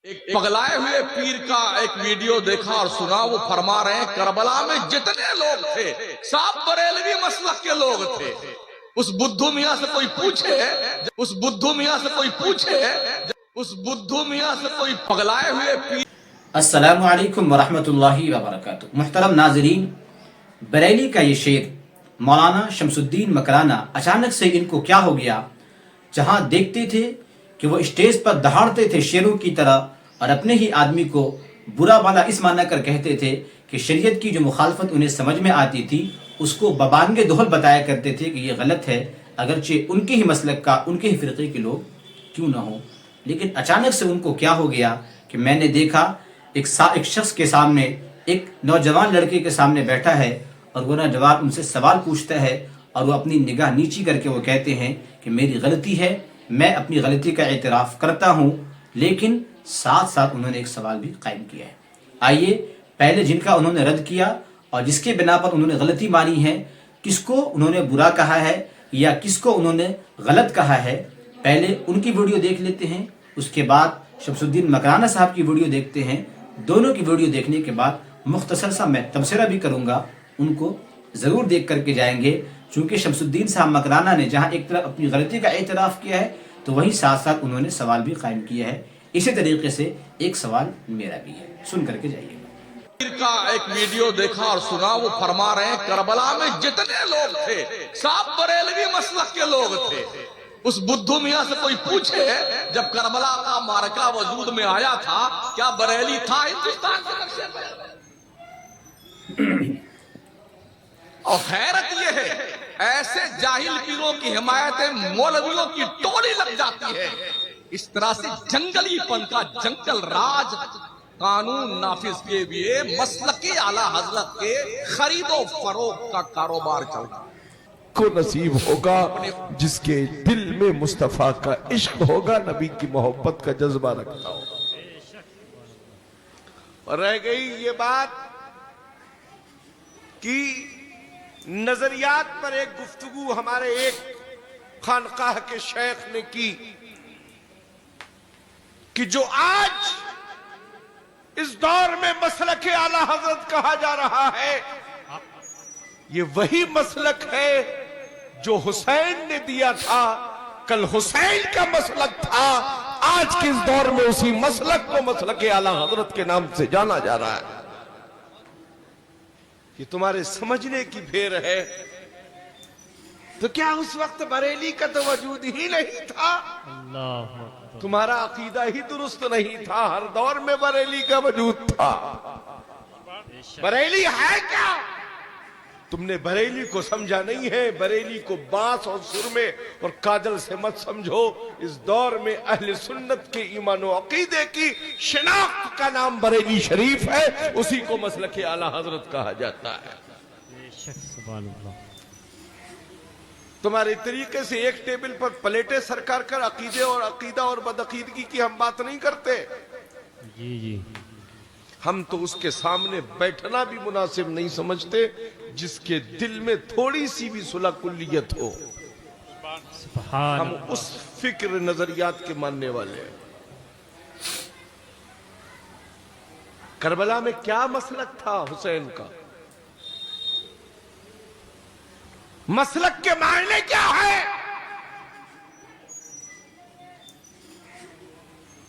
ایک پگلائے ہوئے پیر کا ایک ویڈیو دیکھا اور سنا، وہ فرما رہے ہیں کربلا میں جتنے لوگ تھے سب بریلوی مسلک کے لوگ تھے۔ اس بدھو میاں سے کوئی پوچھے اس بدھو میاں سے کوئی پگلائے ہوئے پیر۔ السلام علیکم ورحمۃ اللہ وبرکاتہ۔ محترم ناظرین، بریلی کا یہ شعر مولانا شمس الدین مکرانہ اچانک سے ان کو کیا ہو گیا، جہاں دیکھتے تھے کہ وہ اسٹیج پر دہاڑتے تھے شیروں کی طرح اور اپنے ہی آدمی کو برا بھلا اس معنی کر کہتے تھے کہ شریعت کی جو مخالفت انہیں سمجھ میں آتی تھی اس کو ببانگ دہل بتایا کرتے تھے کہ یہ غلط ہے، اگرچہ ان کے ہی مسلک کا، ان کے ہی فرقے کے لوگ کیوں نہ ہوں۔ لیکن اچانک سے ان کو کیا ہو گیا کہ میں نے دیکھا ایک شخص کے سامنے، ایک نوجوان لڑکے کے سامنے بیٹھا ہے اور وہ نوجوان ان سے سوال پوچھتا ہے اور وہ اپنی نگاہ نیچی کر کے وہ کہتے ہیں کہ میری غلطی ہے، میں اپنی غلطی کا اعتراف کرتا ہوں، لیکن ساتھ ساتھ انہوں نے ایک سوال بھی قائم کیا ہے۔ آئیے پہلے جن کا انہوں نے رد کیا اور جس کے بنا پر انہوں نے غلطی مانی ہے، کس کو انہوں نے برا کہا ہے یا کس کو انہوں نے غلط کہا ہے، پہلے ان کی ویڈیو دیکھ لیتے ہیں، اس کے بعد شمس الدین مکرانہ صاحب کی ویڈیو دیکھتے ہیں۔ دونوں کی ویڈیو دیکھنے کے بعد مختصر سا میں تبصرہ بھی کروں گا، ان کو ضرور دیکھ کر کے جائیں گے، چونکہ شمس الدین صاحب مکرانہ نے جہاں ایک طرف اپنی غلطی کا اعتراف کیا ہے تو وہیں ساتھ ساتھ انہوں نے سوال بھی قائم کیا ہے۔ اسی طریقے سے ایک سوال میرا بھی ہے، سن کر کے جائیے۔ پیر کا ایک ویڈیو دیکھا اور سنا، وہ فرما رہے ہیں کربلا میں جتنے لوگ تھے سب بریلوی مسلک کے لوگ تھے۔ اس بدھو میاں سے کوئی پوچھے جب کربلا کا معرکہ وجود میں آیا تھا کیا بریلی تھا ہندوستان کے نقشے پہ؟ اور حیرت یہ ہے ایسے جاہل پیروں کی حمایتیں مولویوں کی ٹولی لگ جاتی ہے۔ اس طرح سے جنگلی پن کا جنگل راج قانون نافذ کے لیے مسلکی اعلی حضرت کے خرید و فروخت کا کاروبار چلتا ہے۔ کو نصیب ہوگا جس کے دل میں مصطفیٰ کا عشق ہوگا، نبی کی محبت کا جذبہ رکھتا ہوگا۔ اور رہ گئی یہ بات کہ نظریات پر ایک گفتگو ہمارے ایک خانقاہ کے شیخ نے کی کہ جو آج اس دور میں مسلک اعلی حضرت کہا جا رہا ہے، یہ وہی مسلک ہے جو حسین نے دیا تھا، کل حسین کا مسلک تھا، آج کے اس دور میں اسی مسلک کو مسلک اعلی حضرت کے نام سے جانا جا رہا ہے۔ یہ تمہارے سمجھنے کی پھیر ہے۔ تو کیا اس وقت بریلی کا تو وجود ہی نہیں تھا؟ تمہارا عقیدہ ہی درست نہیں تھا، ہر دور میں بریلی کا وجود تھا۔ بریلی ہے کیا؟ تم نے بریلی کو سمجھا نہیں ہے۔ بریلی کو بانس اور سرمے اور کاجل سے مت سمجھو۔ اس دور میں اہل سنت کے ایمان و عقیدے کی شناخت کا نام بریلی شریف ہے، اسی کو مسلک اعلی حضرت کہا جاتا ہے۔ تمہارے طریقے سے ایک ٹیبل پر پلیٹیں سرکار کر عقیدے اور عقیدہ اور بدعقیدگی کی ہم بات نہیں کرتے۔ ہم تو اس کے سامنے بیٹھنا بھی مناسب نہیں سمجھتے جس کے دل میں تھوڑی سی بھی صلح کلیت ہو۔ ہم اس فکر نظریات کے ماننے والے ہیں۔ کربلا میں کیا مسلک تھا حسین کا؟ مسلک کے معنی کیا ہے؟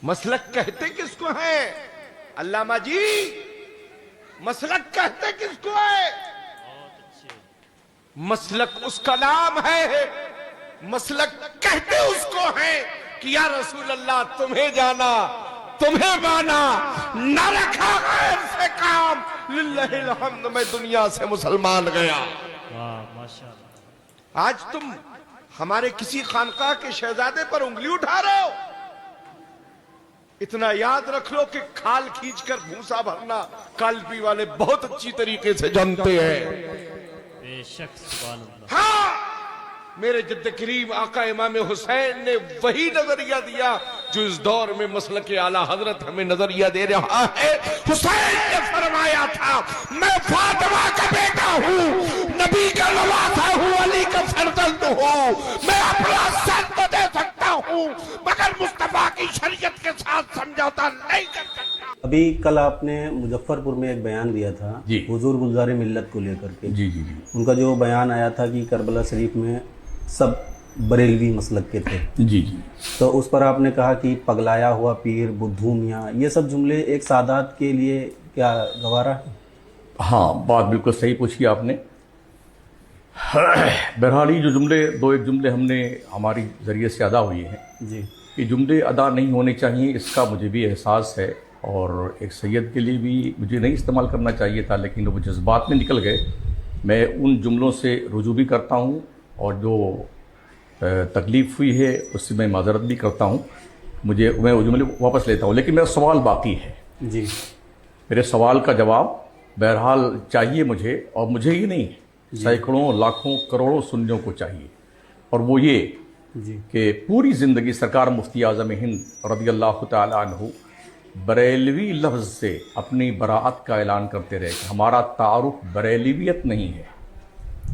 مسلک کہتے کس کو ہے؟ علامہ جی، مسلک کہتے کس کو ہے؟ مسلک اس کا نام ہے، مسلک کہتے اس کو ہے کہ یا رسول اللہ تمہیں جانا، تمہیں مانا، نہ رکھا غیر سے کام، للہ الحمد میں دنیا سے مسلمان گیا۔ آج تم ہمارے کسی خانقاہ کے شہزادے پر انگلی اٹھا رہے ہو؟ اتنا یاد رکھ لو کہ کھال کھینچ کر بھوسا بھرنا کالپی والے بہت اچھی طریقے سے جانتے ہیں۔ ہاں، میرے جد کریم آقا امام حسین نے وہی نظریہ دیا جو اس دور میں مسلک اعلی حضرت ہمیں نظریہ دے رہا ہے۔ حسین نے فرمایا تھا میں فاطمہ کا بیٹا ہوں، نبی کا نواسا ہوں، علی کا فرزند ہوں، میں اپنا سر تو دے سکتا हूं, मगर मुस्तफा की शरीयत के साथ समझौता नहीं कर सकता। अभी कल आपने मुजफ्फरपुर में एक बयान दिया था जी। हुजूर गुलजार मिल्लत को लेकर के। जी जी जी उनका जो बयान आया था कि करबला शरीफ में सब बरेलवी मसलक के थे, जी जी तो उस पर आपने कहा कि पगलाया हुआ पीर, बुद्धू मियाँ, ये सब जुमले एक सादात के लिए क्या गवारा है? हाँ, बात बिल्कुल सही पूछी आपने। बहरहाल ये जो जुमले दो एक जुमले हमने हमारी ज़रिए से अदा हुए हैं, जी ये जुमले अदा नहीं होने चाहिए, इसका मुझे भी एहसास है, और एक सैयद के लिए भी मुझे नहीं इस्तेमाल करना चाहिए था, लेकिन वो जज्बात में निकल गए। मैं उन जुमलों से रुजू भी करता हूँ, और जो तकलीफ़ हुई है उससे मैं माजरत भी करता हूँ। मैं वो जुमले वापस लेता हूँ, लेकिन मेरा सवाल बाकी है। जी मेरे सवाल का जवाब बहरहाल चाहिए मुझे, और मुझे ही नहीं, सैकड़ों लाखों करोड़ों सुन्नियों को चाहिए। और वो ये जी कि पूरी ज़िंदगी सरकार मुफ्ती आज़म हिंद रज़ियल्लाहु ताला अन्हु बरेलवी लफ्ज़ से अपनी बराअत का ऐलान करते रहे कि हमारा तारुफ बरेलवियत नहीं है,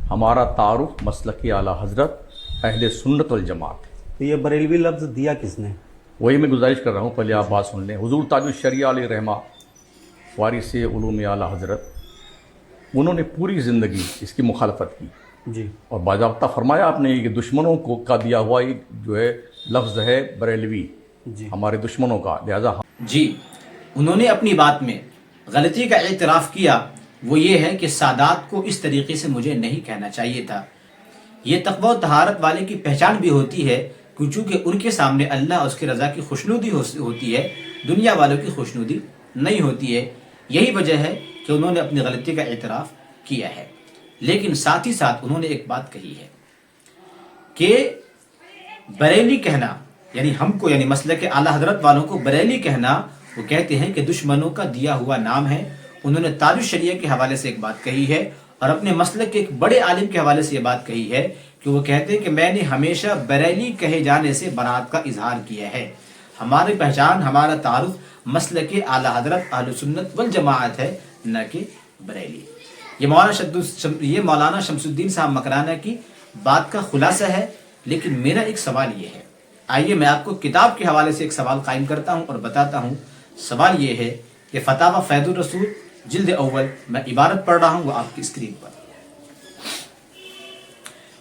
हमारा तारुफ मसलक आला हज़रत अहले सुन्नत वल जमात है। तो ये बरेलवी लफ्ज़ दिया किसने? वही मैं गुजारिश कर रहा हूँ, पहले आप बात सुन लें। हुज़ूर ताजुश शरिया अलैहि रहमा वारिस उलूम आला हज़रत, उन्होंने पूरी ज़िंदगी इसकी मुखालफत की, जी और बाज़ाब्ता फरमाया आपने कि दुश्मनों को का दिया हुआ एक जो है लफ्ज़ है बरेलवी, जी हमारे दुश्मनों का, लिहाजा जी, उन्होंने अपनी बात में गलती का एतराफ़ किया, वो ये है कि सादात को इस तरीके से मुझे नहीं कहना चाहिए था। ये तक़वा और तहारत वाले की पहचान भी होती है, क्योंकि उनके सामने अल्लाह और उसकी रज़ा की खुशनुदी होती है, दुनिया वालों की खुशनुदी नहीं होती है। यही वजह है कि उन्होंने अपनी गलती का एतराफ़ किया है। लेकिन साथ ही साथ उन्होंने एक बात कही है कि बरेली कहना, यानी हमको, यानी मसलक आला हज़रत वालों को बरेली कहना, वो कहते हैं कि दुश्मनों का दिया हुआ नाम है। उन्होंने ताजुश शरिया के हवाले से एक बात कही है, और अपने मसलक के एक बड़े आलिम के हवाले से ये बात कही है कि वो कहते हैं कि मैंने हमेशा बरेली कहे जाने से बरात का इजहार किया है। हमारी पहचान, हमारा तारुफ मसलक आला हज़रत अहले सुन्नत वल जमाअत है, न कि बरेली। ये मौलाना शमसुद्दीन साहब मकराना की बात का खुलासा है। लेकिन मेरा एक सवाल ये है, आइए मैं आपको किताब के हवाले से एक सवाल कायम करता हूँ और बताता हूँ। सवाल ये है कि फतावा फैजुर रसूल जिल्द अव्वल, मैं इबारत पढ़ रहा हूँ वो आपकी स्क्रीन पर।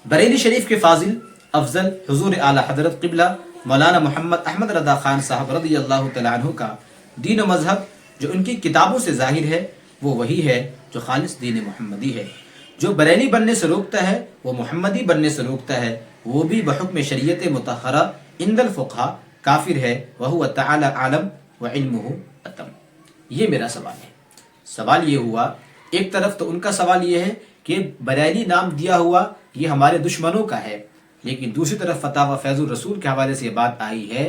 बरेली शरीफ के फाजिल अफजल हुजूर आला हज़रत क़िबला मौलाना मोहम्मद अहमद रज़ा खान साहब रज़ियल्लाहु तआला अन्हु का दीन और मज़हब जो उनकी किताबों से ज़ाहिर है, वो वही है जो खालिस दीन मुहम्मदी है। जो बरेली बनने से रोकता है, वो मुहम्मदी बनने से रोकता है, वो भी बहुक्म शरीयत मुतहरा इंदल फ़ुक़हा काफिर है। वहुव तआला आलम व इल्मुहु अतम। ये मेरा सवाल है। सवाल ये हुआ, एक तरफ तो उनका सवाल ये है कि बरेली नाम दिया हुआ ये हमारे दुश्मनों का है, लेकिन दूसरी तरफ फतावा फैजुर रसूल के हवाले से ये बात आई है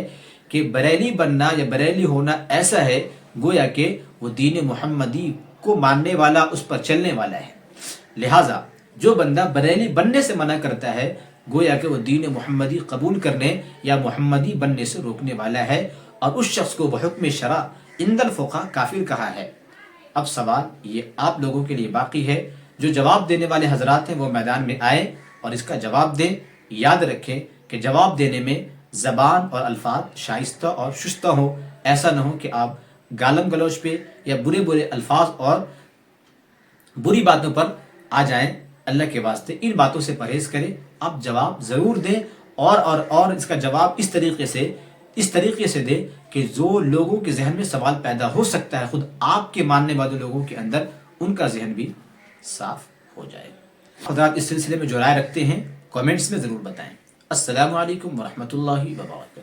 कि बरेली बनना या बरेली होना ऐसा है गोया कि वो दीन मुहम्मदी को मानने वाला, उस पर चलने वाला है। लिहाजा जो बंदा बरेली बनने से मना करता है, गोया कि वो दीन मुहम्मदी कबूल करने या मुहम्मदी बनने से रोकने वाला है, और उस शख्स को बहुक्म शरा इंदल फ़ुक़हा काफिर कहा है। अब सवाल ये आप लोगों के लिए बाकी है, जो जवाब देने वाले हजरात हैं वो मैदान में आए और इसका जवाब दें। याद रखें कि जवाब देने में ज़बान और अल्फाज शाइस्ता और शुस्ता हो, ऐसा ना हो कि आप गालम गलौज पे या बुरे बुरे अल्फाज और बुरी बातों पर आ जाएं। अल्लाह के वास्ते इन बातों से परहेज करें। आप जवाब ज़रूर दें, और इसका जवाब इस तरीके से दें कि जो लोगों के जहन में सवाल पैदा हो सकता है, खुद आपके मानने वाले लोगों के अंदर, उनका जहन भी साफ हो जाए। हज़रात इस सिलसिले में जो राय रखते हैं कमेंट्स में ज़रूर बताएं। अस्सलामु अलैकुम व रहमतुल्लाहि व बरकातहू।